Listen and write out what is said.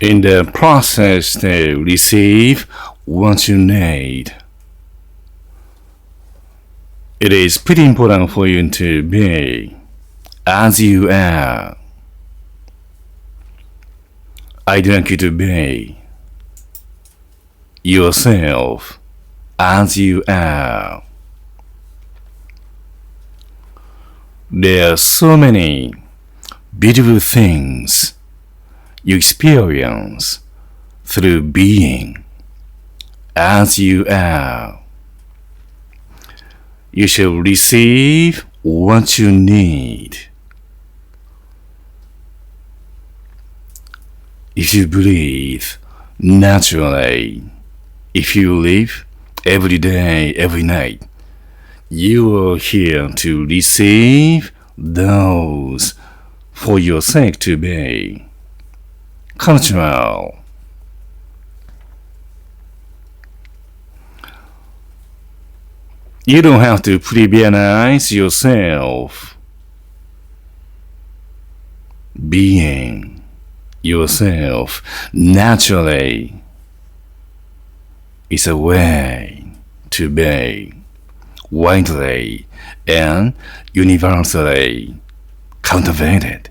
in the process to receive what you need. It is pretty important for you to be as you are. I'd like you to be yourself as you are. There are so many beautiful things you experience through being as you are. You shall receive what you need. If you breathe naturally, if you live every day, every night, you are here to receive those for your sake to be cultural. You don't have to prevenize yourself. Being yourself naturally is a way to be widely and universally cultivated.